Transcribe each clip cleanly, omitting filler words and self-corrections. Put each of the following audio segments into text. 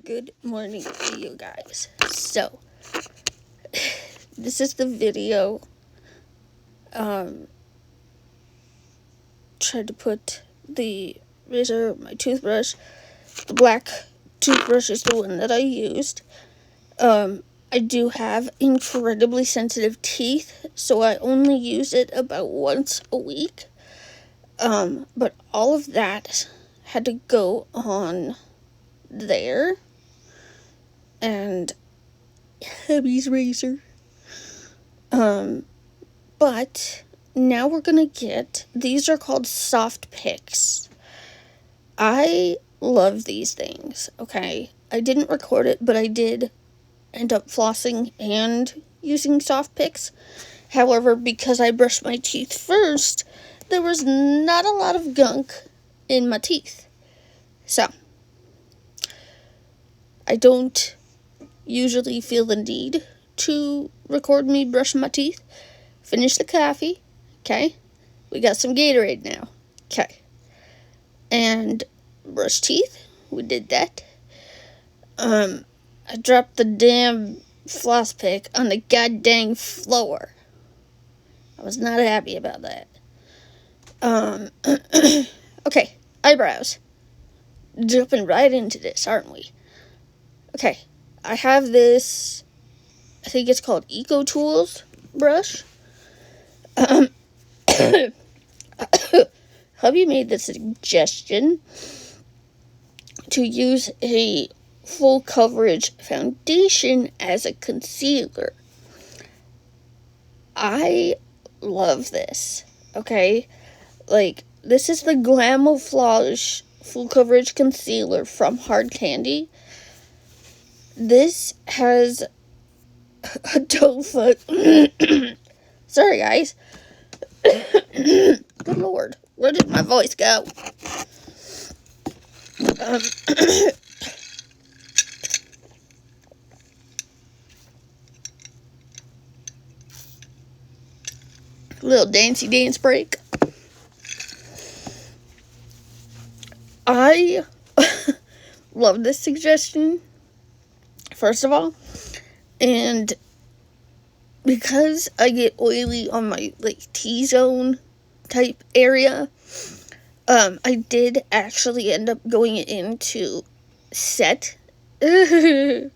Good morning to you guys. So, this is the video. Tried to put the razor, my toothbrush. The black toothbrush is the one that I used. I do have incredibly sensitive teeth, so I only use it about once a week. But all of that had to go on there. And hubby's razor. But now we're gonna get, these are called soft picks. I love these things, okay? I didn't record it, but I did end up flossing and using soft picks. However, because I brushed my teeth first, there was not a lot of gunk in my teeth. So, I don't usually feel the need to record me brushing my teeth. Finish the coffee, okay? We got some Gatorade now, okay? And brush teeth, we did that. I dropped the damn floss pick on the goddamn floor. I was not happy about that. Okay, eyebrows. Jumping right into this, aren't we? Okay, I have this, I think it's called Eco Tools brush. Hubby made the suggestion to use a full coverage foundation as a concealer. I love this, okay? Like, this is the Glamouflage full coverage concealer from Hard Candy. This has a doe foot. Sorry, guys. Good Lord, where did my voice go? Little dancey dance break. I love this suggestion, first of all, and because I get oily on my, T-zone type area, I did actually end up going into set it.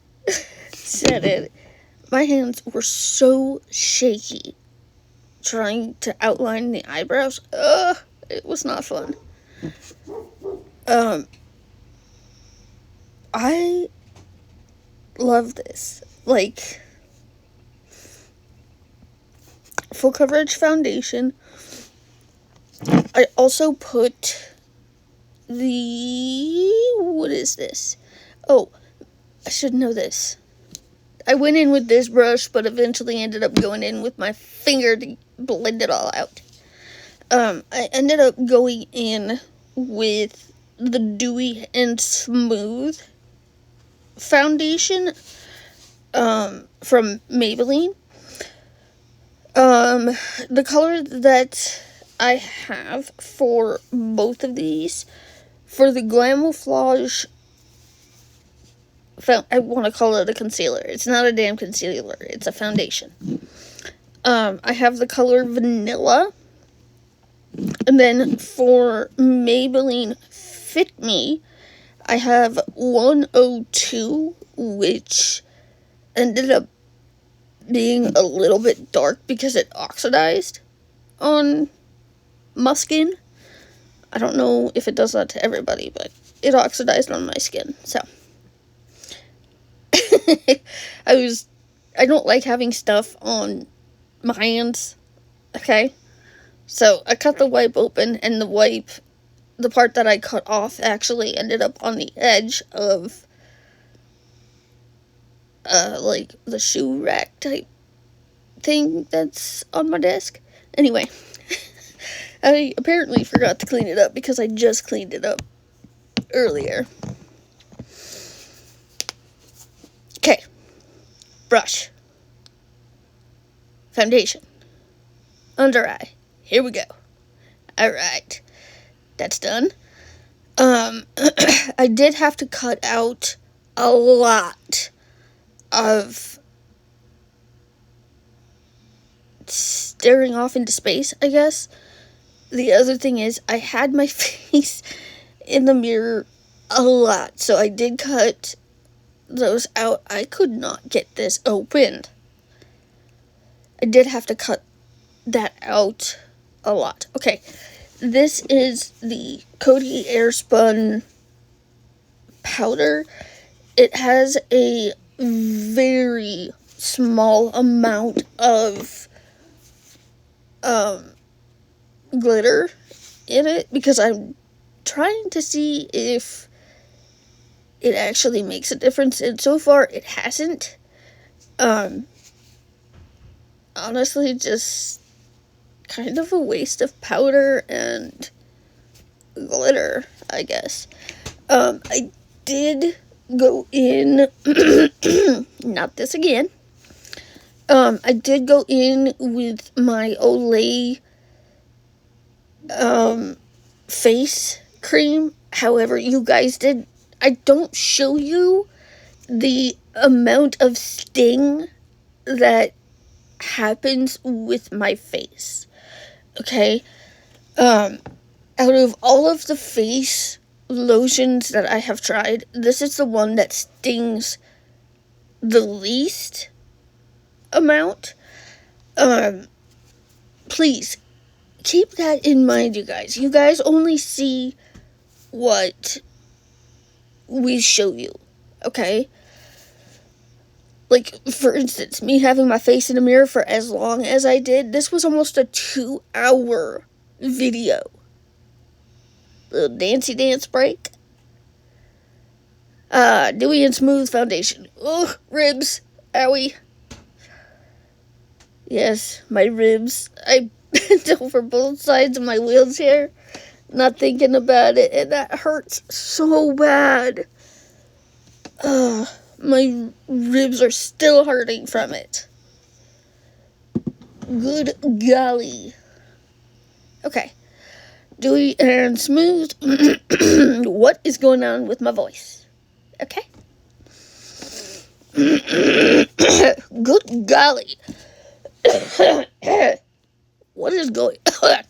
My hands were so shaky trying to outline the eyebrows. It was not fun. I love this. Full coverage foundation. I also put what is this? Oh, I should know this. I went in with this brush, but eventually ended up going in with my finger to blend it all out. I ended up going in with the Dewy and Smooth foundation from Maybelline. The color that I have for both of these, for the Glamouflage, I want to call it a concealer. It's not a damn concealer. It's a foundation. I have the color Vanilla. And then for Maybelline Fit Me, I have 102, which ended up being a little bit dark because it oxidized on my skin. I don't know if it does that to everybody, but it oxidized on my skin, so. I don't like having stuff on my hands, okay? So, I cut the wipe open, and the part that I cut off actually ended up on the edge of, the shoe rack type thing that's on my desk. Anyway, I apparently forgot to clean it up because I just cleaned it up earlier. Okay. Brush. Foundation. Under eye. Here we go. Alright. That's done. I did have to cut out a lot of staring off into space, I guess. The other thing is, I had my face in the mirror a lot, so I did cut those out. I could not get this opened. I did have to cut that out a lot. Okay, this is the Coty Airspun powder. It has a very small amount of glitter in it because I'm trying to see if it actually makes a difference, and so far it hasn't. Honestly, just kind of a waste of powder and glitter, I guess. I did go in, not this again. I did go in with my Olay face cream. However, you guys did. I don't show you the amount of sting that happens with my face. Okay? Out of all of the face lotions that I have tried, this is the one that stings the least amount. Please keep that in mind, you guys. You guys only see what we show you, okay? Like, for instance, me having my face in the mirror for as long as I did, this was almost a 2-hour video. Little dancey dance break. Dewy and Smooth Foundation. Ugh, ribs. Owie. Yes, my ribs. I bent over both sides of my wheelchair, not thinking about it, and that hurts so bad. My ribs are still hurting from it. Good golly. Okay. Dewy and Smooth. What is going on with my voice? Okay. Good golly. What is going on?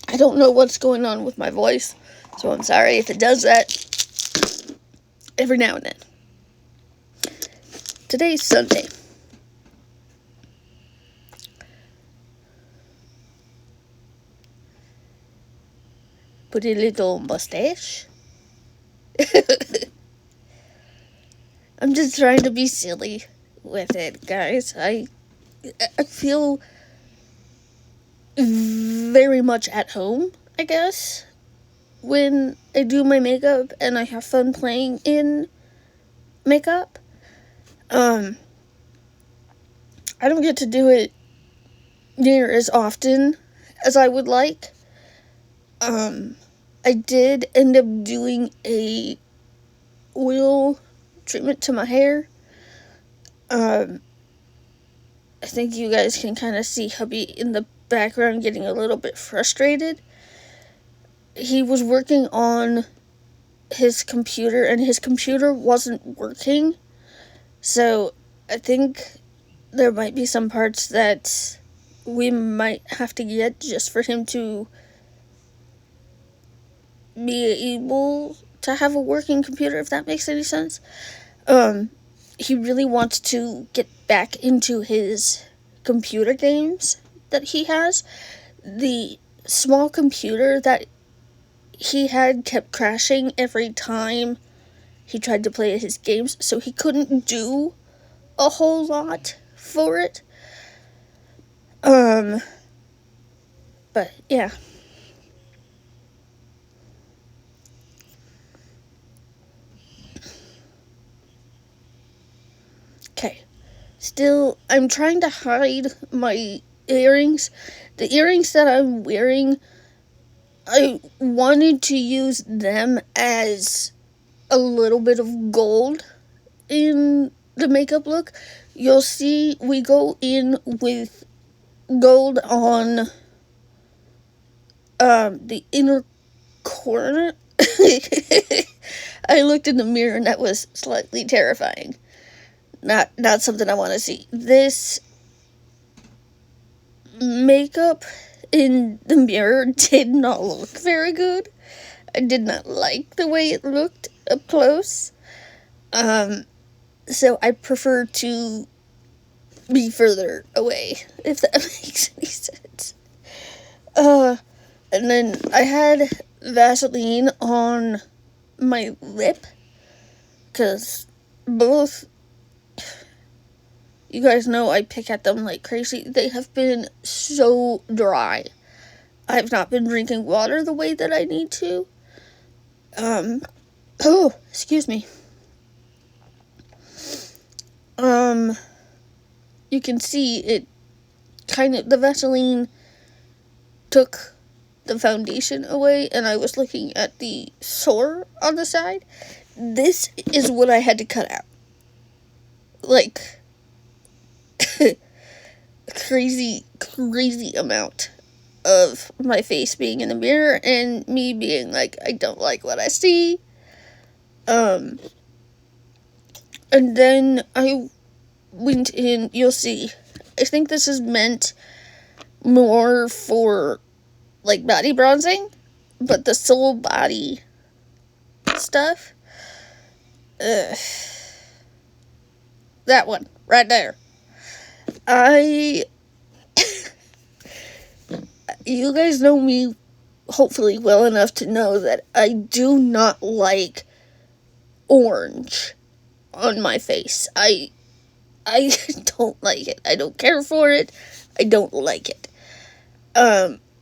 I don't know what's going on with my voice, so I'm sorry if it does that every now and then. Today's Sunday. Put a little mustache. I'm just trying to be silly with it, guys. I feel very much at home, I guess, when I do my makeup and I have fun playing in makeup. I don't get to do it near as often as I would like. I did end up doing a oil treatment to my hair. I think you guys can kind of see hubby in the background getting a little bit frustrated. He was working on his computer and his computer wasn't working. So I think there might be some parts that we might have to get just for him to be able to have a working computer, if that makes any sense. He really wants to get back into his computer games that he has. The small computer that he had kept crashing every time he tried to play his games, so he couldn't do a whole lot for it. But yeah. Okay. Still, I'm trying to hide my earrings. The earrings that I'm wearing, I wanted to use them as a little bit of gold in the makeup look. You'll see we go in with gold on the inner corner. I looked in the mirror and that was slightly terrifying. Not something I want to see. This makeup in the mirror did not look very good. I did not like the way it looked up close. So I prefer to be further away, if that makes any sense. And then I had Vaseline on my lip, because both, you guys know I pick at them like crazy. They have been so dry. I've not been drinking water the way that I need to. Oh, excuse me. You can see it the Vaseline took the foundation away, and I was looking at the sore on the side. This is what I had to cut out. Like, crazy amount of my face being in the mirror and me being like, I don't like what I see. And then I went in, you'll see, I think this is meant more for like body bronzing, but the soul body stuff, that one right there, you guys know me hopefully well enough to know that I do not like orange on my face. I don't like it. I don't care for it. I don't like it.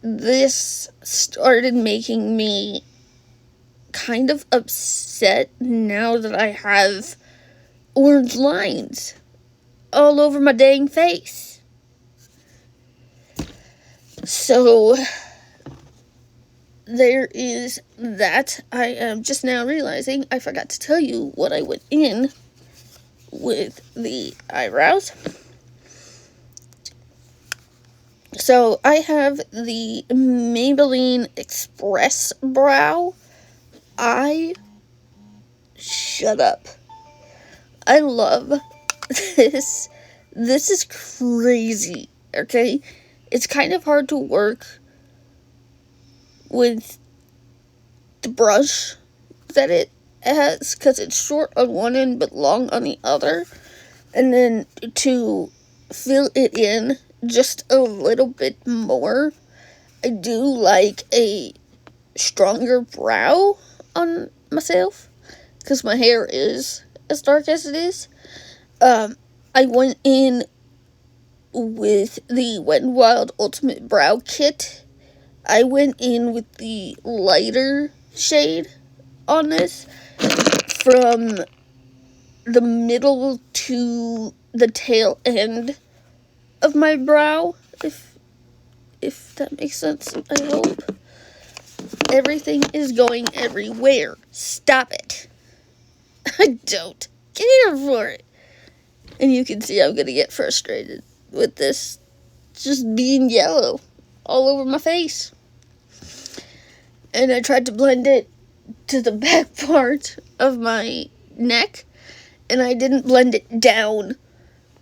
This started making me kind of upset now that I have orange lines all over my dang face. So there is that. I am just now realizing I forgot to tell you what I went in with the eyebrows. So I have the Maybelline Express Brow. Shut up. I love this. This is crazy, okay? It's kind of hard to work with the brush that it has, because it's short on one end but long on the other. And then to fill it in just a little bit more, I do like a stronger brow on myself, because my hair is as dark as it is. I went in with the Wet n Wild Ultimate Brow Kit. I went in with the lighter shade on this, from the middle to the tail end of my brow, if that makes sense. I hope. Everything is going everywhere. Stop it. I don't care for it. And you can see I'm gonna get frustrated with this just being yellow all over my face. And I tried to blend it to the back part of my neck, and I didn't blend it down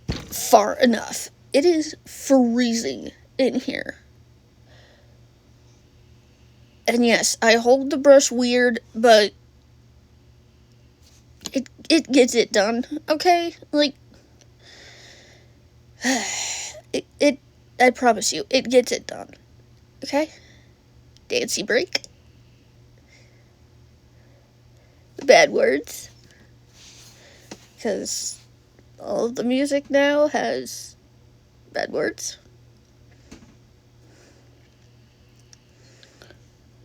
far enough. It is freezing in here. And yes, I hold the brush weird, but it gets it done, okay? Like, I promise you, it gets it done, okay? Dancy break. Bad words. Because all of the music now has bad words.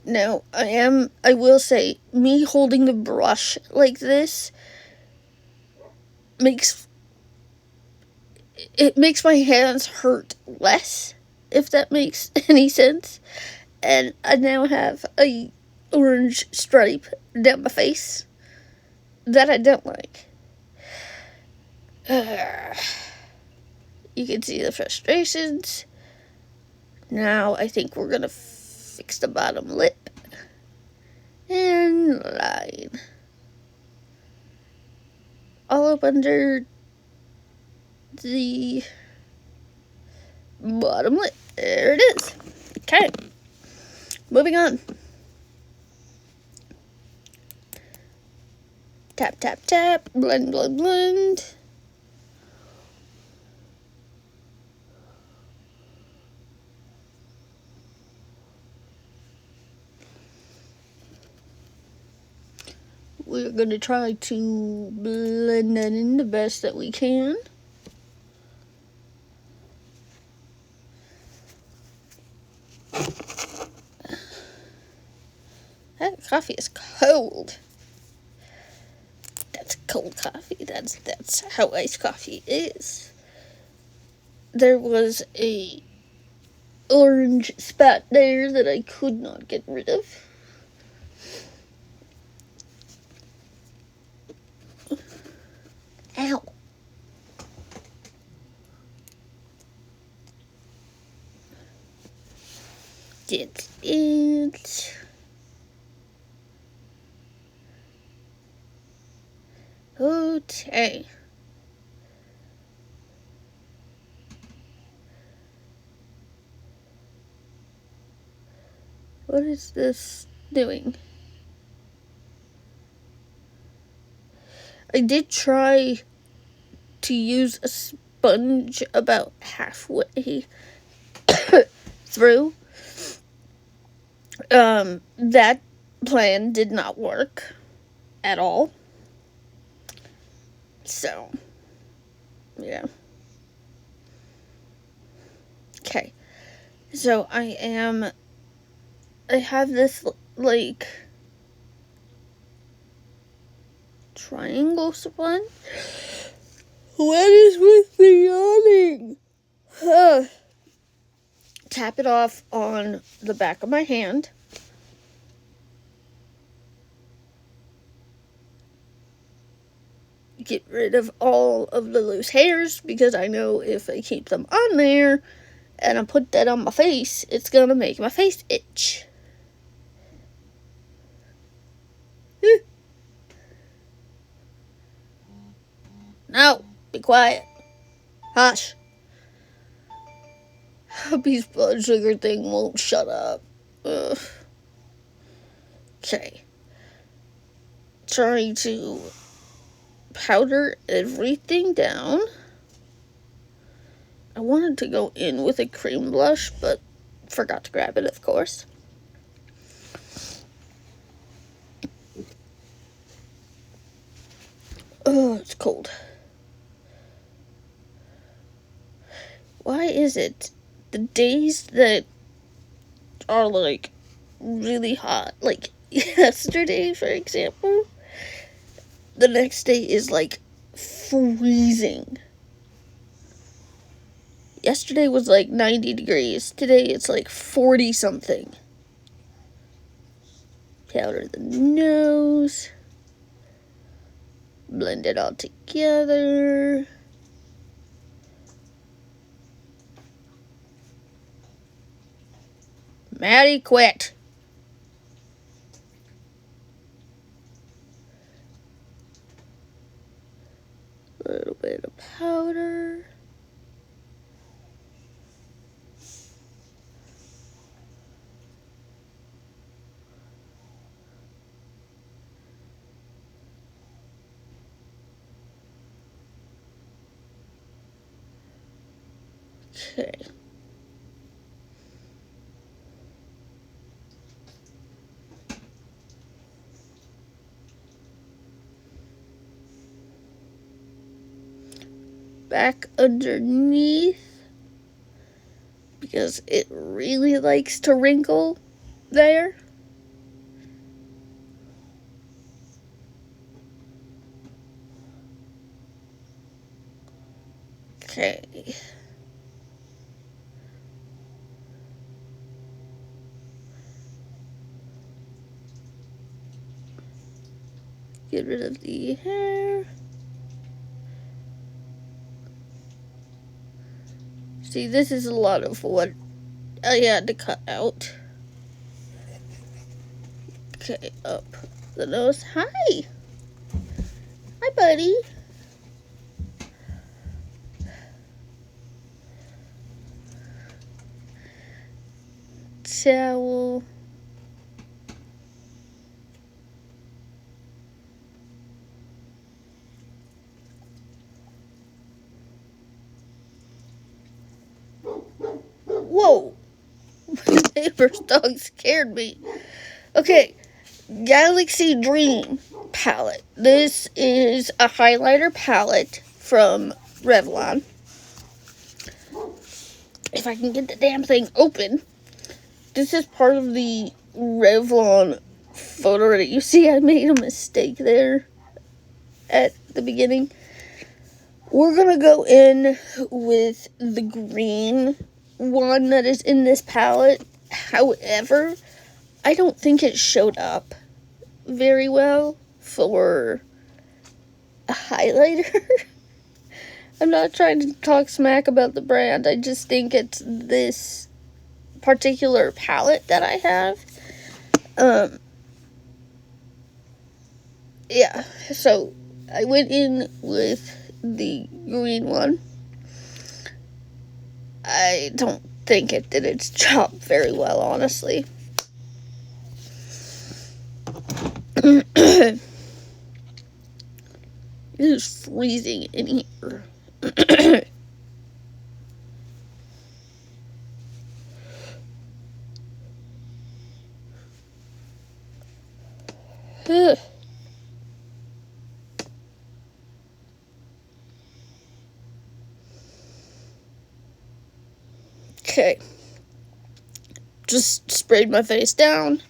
Now, I will say, me holding the brush like this makes my hands hurt less, if that makes any sense. And I now have a orange stripe down my face that I don't like. You can see the frustrations. Now I think we're gonna fix the bottom lip and line all up under the bottom lip. There it is. Okay, moving on. Tap, tap, tap, blend, blend, blend. We're going to try to blend that in the best that we can. That coffee is cold. That's cold coffee. That's how iced coffee is. There was a orange spot there that I could not get rid of. Ow. That's it. Okay. What is this doing? I did try to use a sponge about halfway through. That plan did not work at all. So, yeah. Okay. So I have this, like, triangle sponge. What is with the yawning? Tap it off on the back of my hand. Get rid of all of the loose hairs, because I know if I keep them on there and I put that on my face, it's gonna make my face itch. No, be quiet. Hush. Hubby's blood sugar thing won't shut up. Ugh. Okay. Trying to powder everything down. I wanted to go in with a cream blush, but forgot to grab it, of course. Oh, it's cold. Why is it the days that are, like, really hot, like yesterday, for example, the next day is, like, freezing. Yesterday was, like, 90 degrees. Today it's, like, 40-something. Powder the nose. Blend it all together. Maddie, quit. A little bit of powder. Okay. Back underneath, because it really likes to wrinkle there. Okay. Get rid of the hair. See, this is a lot of what I had to cut out. Okay, up the nose. Hi! Hi, buddy. Towel. Whoa! My neighbor's dog scared me. Okay, Galaxy Dream palette. This is a highlighter palette from Revlon. If I can get the damn thing open. This is part of the Revlon photo that you see. I made a mistake there at the beginning. We're going to go in with the green one that is in this palette. However, I don't think it showed up very well for a highlighter. I'm not trying to talk smack about the brand. I just think it's this particular palette that I have. Yeah, so I went in with the green one. I don't think it did its job very well, honestly. It is freezing in here. Okay. Just sprayed my face down.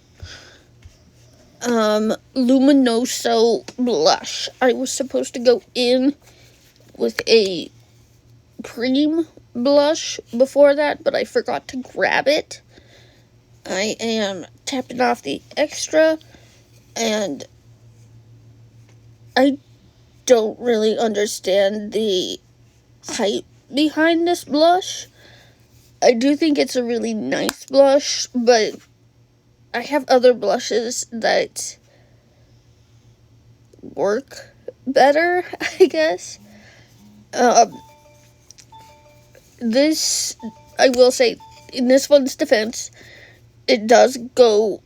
Luminoso blush. I was supposed to go in with a cream blush before that, but I forgot to grab it. I am tapping off the extra, and I don't really understand the hype behind this blush. I do think it's a really nice blush, but I have other blushes that work better, I guess. This, I will say, in this one's defense, it does go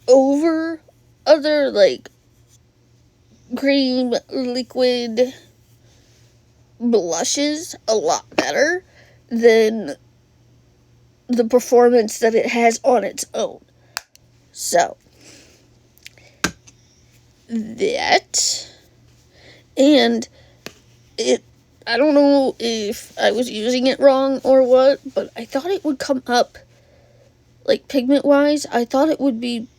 over other, like, cream liquid blushes a lot better than the performance that it has on its own. So, that, and it, I don't know if I was using it wrong or what, but I thought it would come up, like, pigment-wise, I thought it would be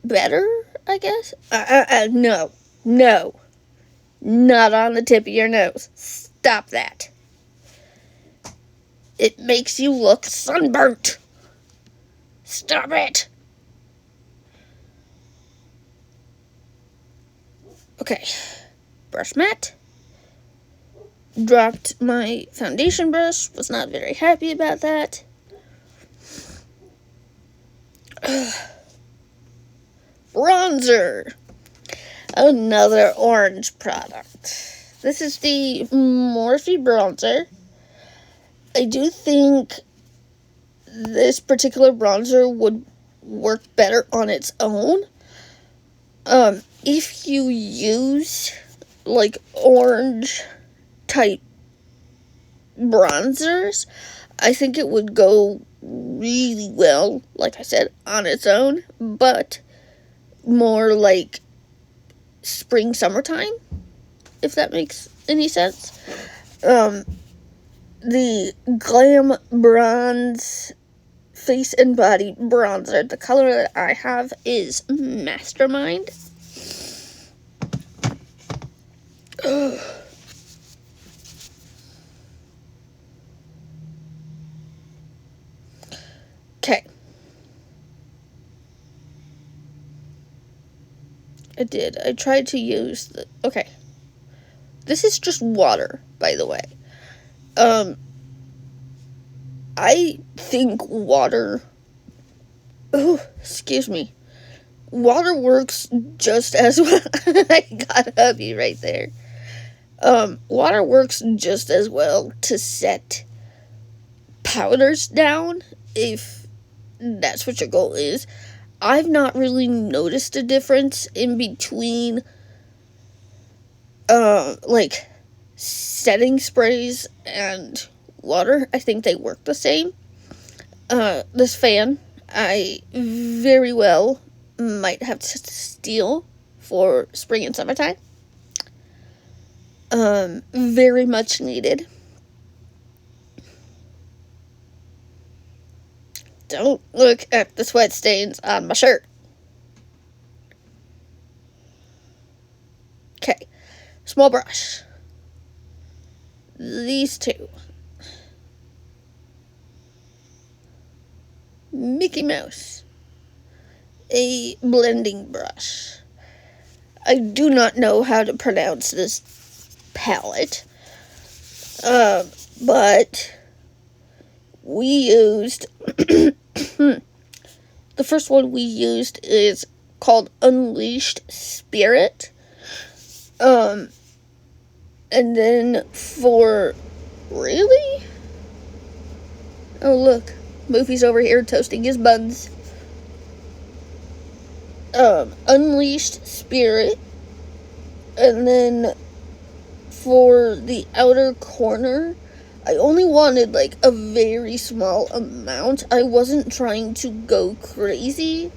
better, I guess. No, not on the tip of your nose. Stop that. It makes you look sunburnt. Stop it. Okay, brush mat. Dropped my foundation brush. Was not very happy about that. Bronzer. Another orange product. This is the Morphe bronzer. I do think this particular bronzer would work better on its own. If you use, like, orange type bronzers, I think it would go really well, like I said, on its own, but more like spring, summertime, if that makes any sense. The Glam Bronze Face and Body Bronzer, the color that I have is Mastermind. Okay. I tried to use the... Okay. This is just water, by the way. I think water, oh, excuse me, water works just as well. I got a hubby right there. Water works just as well to set powders down if that's what your goal is. I've not really noticed a difference in between, like, setting sprays and water. I think they work the same. This fan, I very well might have to steal for spring and summertime. Very much needed. Don't look at the sweat stains on my shirt. Okay, small brush. These two. Mickey Mouse. A blending brush. I do not know how to pronounce this palette. But we used the first one we used is called Unleashed Spirit. And then for really? Oh look, Moofy's over here toasting his buns. Unleashed Spirit, and then for the outer corner, I only wanted like a very small amount. I wasn't trying to go crazy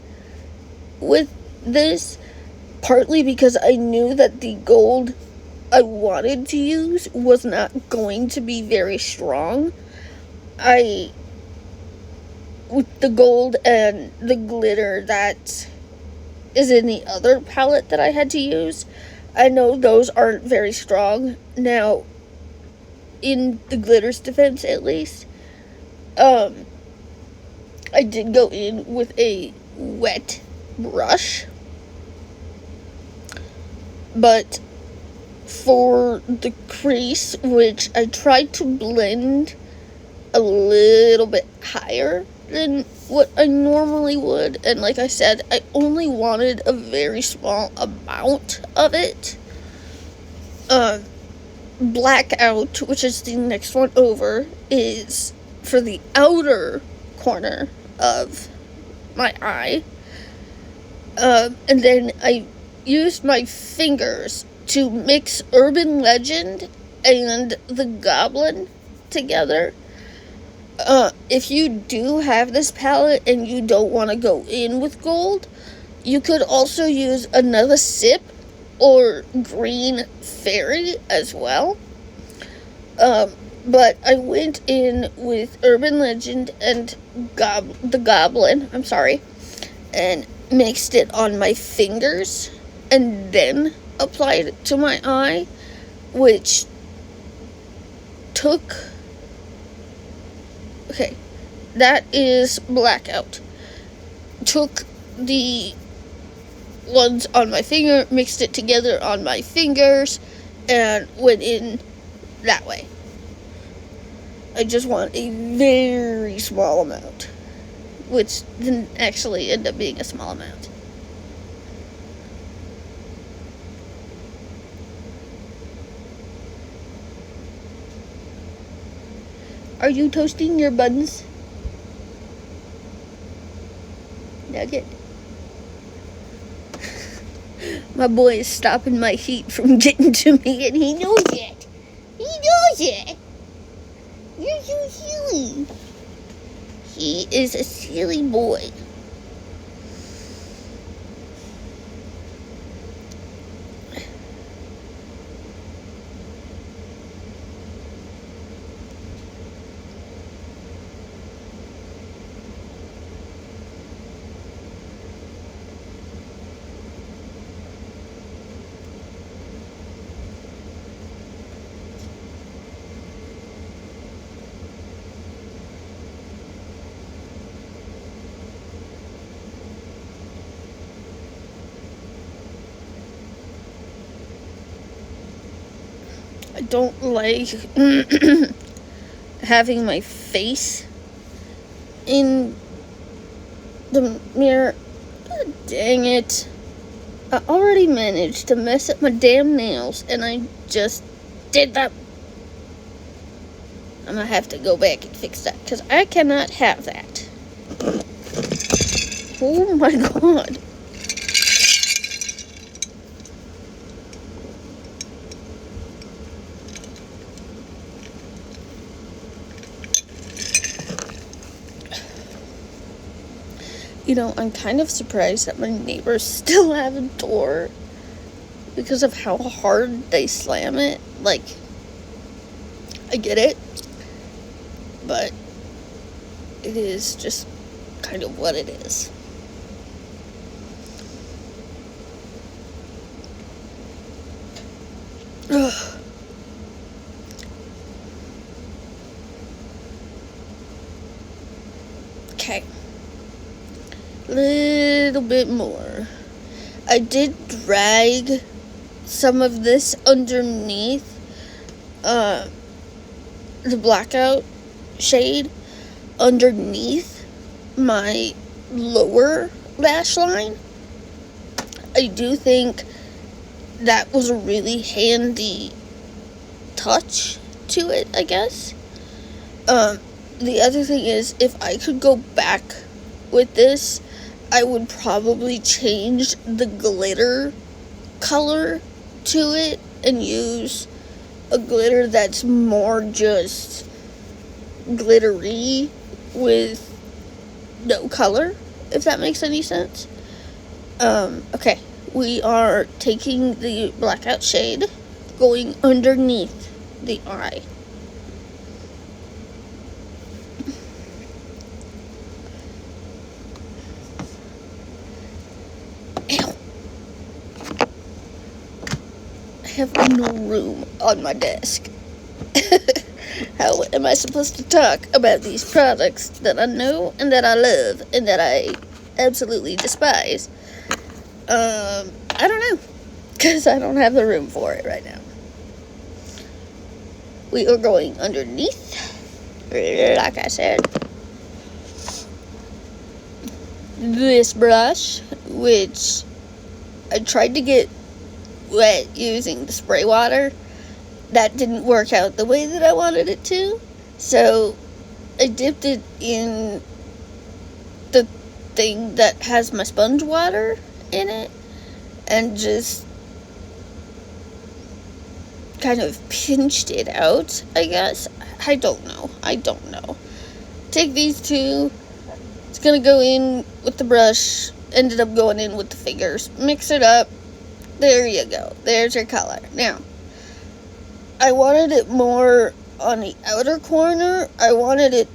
with this, partly because I knew that the gold I wanted to use was not going to be very strong. With the gold and the glitter that is in the other palette that I had to use, I know those aren't very strong. Now, in the glitter's defense at least, I did go in with a wet brush, but for the crease, which I tried to blend a little bit higher than what I normally would, and like I said, I only wanted a very small amount of it. Blackout, which is the next one over, is for the outer corner of my eye. And then I used my fingers to mix Urban Legend and the Goblin together. If you do have this palette and you don't want to go in with gold, you could also use another sip or green fairy as well. But I went in with Urban Legend and the Goblin, and mixed it on my fingers and then applied it to my eye, which took... Okay, that is Blackout. Took the ones on my finger, mixed it together on my fingers, and went in that way. I just want a very small amount, which didn't actually end up being a small amount. Are you toasting your buns? Nugget. My boy is stopping my heat from getting to me, and he knows it. He knows it. You're so silly. He is a silly boy. I don't like having my face in the mirror. God dang it. I already managed to mess up my damn nails, and I just did that. I'm gonna have to go back and fix that, because I cannot have that. Oh my god. You know, I'm kind of surprised that my neighbors still have a door because of how hard they slam it. Like, I get it, but it is just kind of what it is. Ugh. Okay. Little bit more. I did drag some of this underneath the blackout shade underneath my lower lash line. I do think that was a really handy touch to it, I guess. The other thing is, if I could go back with this, I would probably change the glitter color to it and use a glitter that's more just glittery with no color, if that makes any sense. Okay, we are taking the blackout shade, going underneath the eye. Ow. I have no room on my desk. How am I supposed to talk about these products that I know and that I love and that I absolutely despise? I don't know, because I don't have the room for it right now. We are going underneath, like I said. This brush, which I tried to get wet using the spray water, that didn't work out the way that I wanted it to, so I dipped it in the thing that has my sponge water in it and just kind of pinched it out, I guess. I don't know. Take these two. It's gonna go in with the brush. Ended up going in with the fingers. Mix it up. There you go. There's your color. Now, I wanted it more on the outer corner. I wanted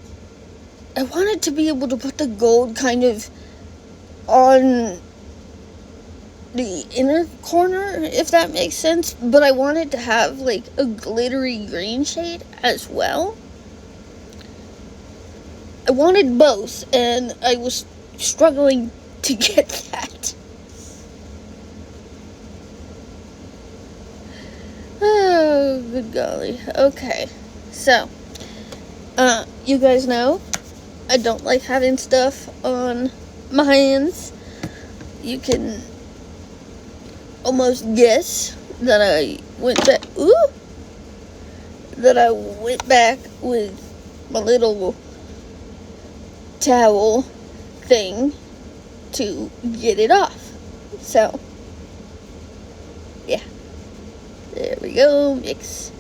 to be able to put the gold kind of on the inner corner, if that makes sense, but I wanted to have like a glittery green shade as well. I wanted both, and I was struggling to get that. Oh, good golly. Okay, so you guys know I don't like having stuff on my hands. You can almost guess that I went back with my little towel thing to get it off. So, yeah. There we go. Mix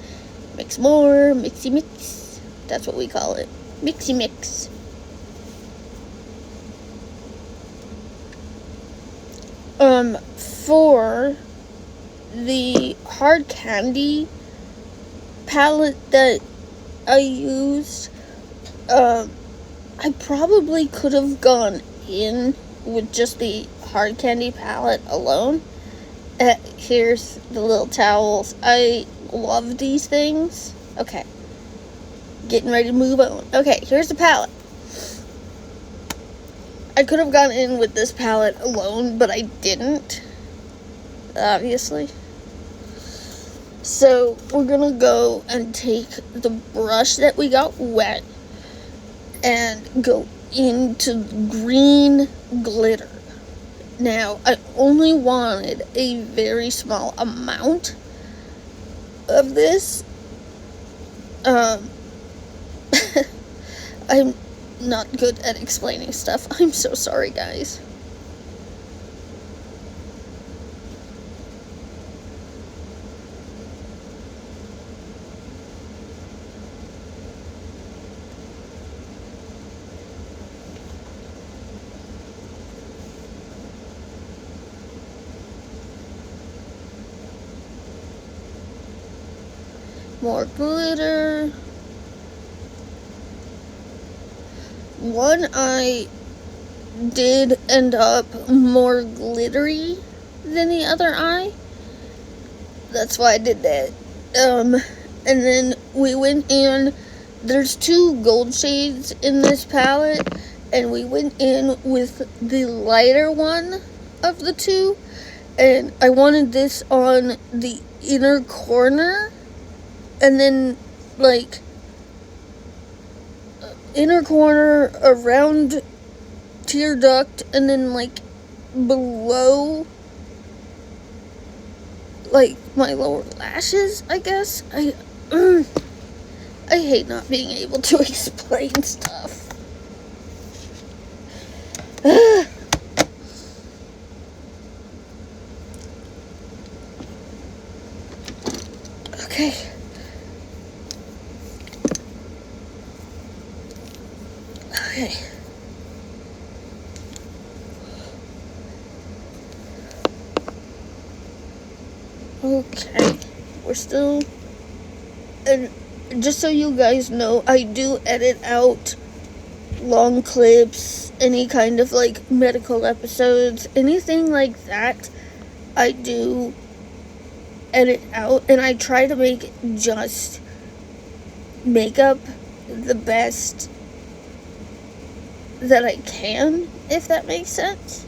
more. Mixy mix. That's what we call it. Mixy mix. For the hard candy palette that I used, I probably could have gone in with just the hard candy palette alone. Here's the little towels. I love these things. Okay. Getting ready to move on. Okay, here's the palette. I could have gone in with this palette alone, but I didn't. Obviously. So, we're gonna go and take the brush that we got wet and go into green glitter. Now, I only wanted a very small amount of this. I'm not good at explaining stuff. I'm so sorry, guys. More glitter. One eye did end up more glittery than the other eye. That's why I did that. And then we went in. There's 2 gold shades in this palette, and we went in with the lighter one of the 2. And I wanted this on the inner corner, and then like inner corner around tear duct, and then like below like my lower lashes, I guess. I hate not being able to explain stuff. Okay. Okay. Okay. We're still... And just so you guys know, I do edit out long clips, any kind of like medical episodes, anything like that, I do edit out, and I try to make just makeup the best that I can, if that makes sense.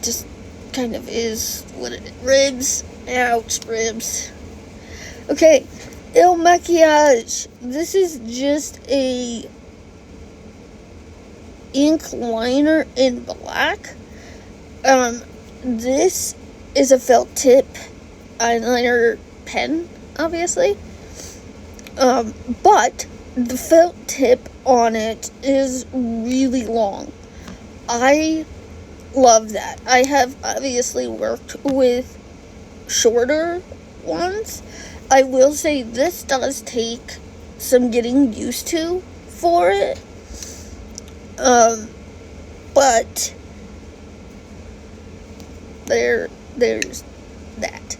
Just kind of is what it is. Ribs. Ouch, ribs. Okay, El Maquillage. This is just a ink liner in black. This is a felt tip eyeliner pen, obviously. But the felt tip on it is really long. I love that. I have obviously worked with shorter ones. I will say this does take some getting used to for it. But there's that.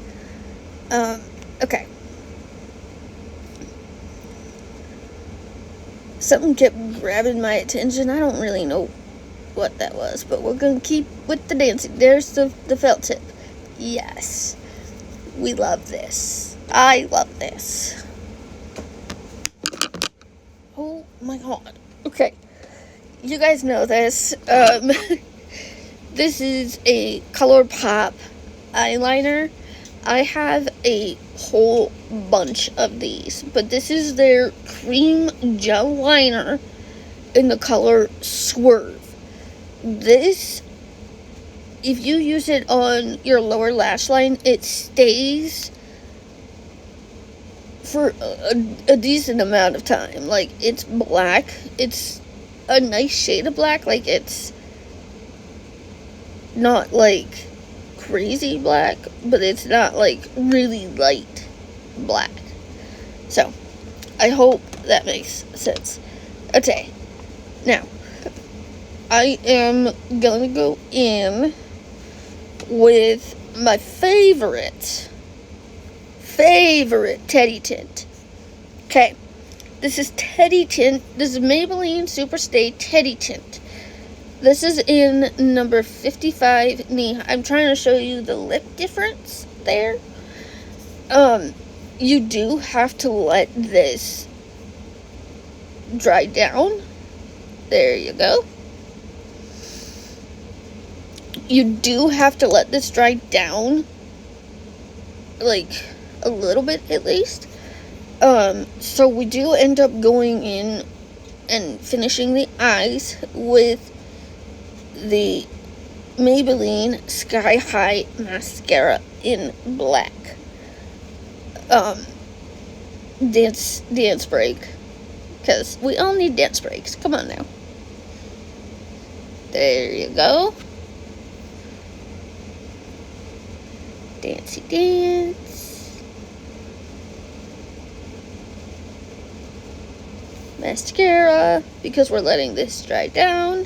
Okay. Something kept grabbing my attention. I don't really know what that was, but we're gonna keep with the dancing. There's the felt tip. Yes. We love this. I love this. Oh my god. Okay. You guys know this. This is a ColourPop eyeliner. I have a whole bunch of these, but this is their cream gel liner in the color Swerve. This, if you use it on your lower lash line, it stays for a decent amount of time. Like, it's black. It's a nice shade of black. Like, it's not, like, crazy black, but it's not, like, really light black. So, I hope that makes sense. Okay. Now, I am going to go in with my favorite Teddy Tint. Okay, this is Teddy Tint. This is Maybelline Superstay Teddy Tint. This is in number 55. I'm trying to show you the lip difference there. You do have to let this dry down. There you go. You do have to let this dry down, like, a little bit at least. So we do end up going in and finishing the eyes with the Maybelline Sky High Mascara in black. Dance break. Because we all need dance breaks. Come on now. There you go. Dancey dance. Mascara, because we're letting this dry down.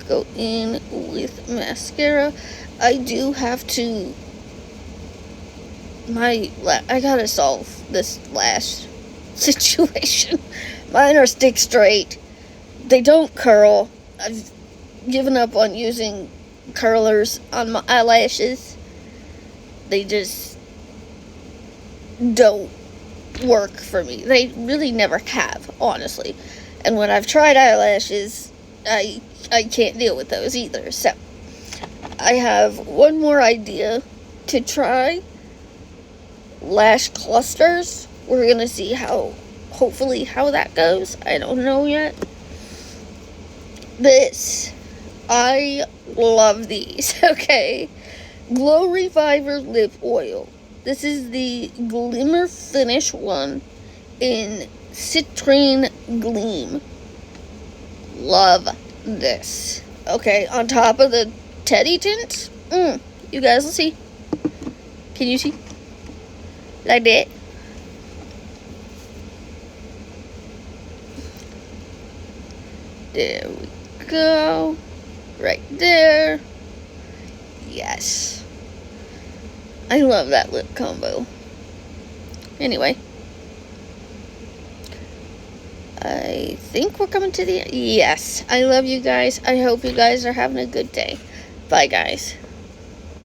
Go in with mascara. I do have to... I gotta solve this lash situation. Mine are stick straight. They don't curl. I've given up on using curlers on my eyelashes. They just don't work for me. They really never have, honestly. And when I've tried eyelashes, I can't deal with those either. So I have one more idea to try. Lash clusters. We're gonna see hopefully how that goes. I don't know yet. I love these. Okay. Glow Reviver Lip Oil. This is the Glimmer Finish one in Citrine Gleam. Love this. Okay, on top of the Teddy tint. You guys will see. Can you see? Like that. There we go. Right there. Yes. I love that lip combo. Anyway. I think we're coming to the end. Yes. I love you guys. I hope you guys are having a good day. Bye, guys.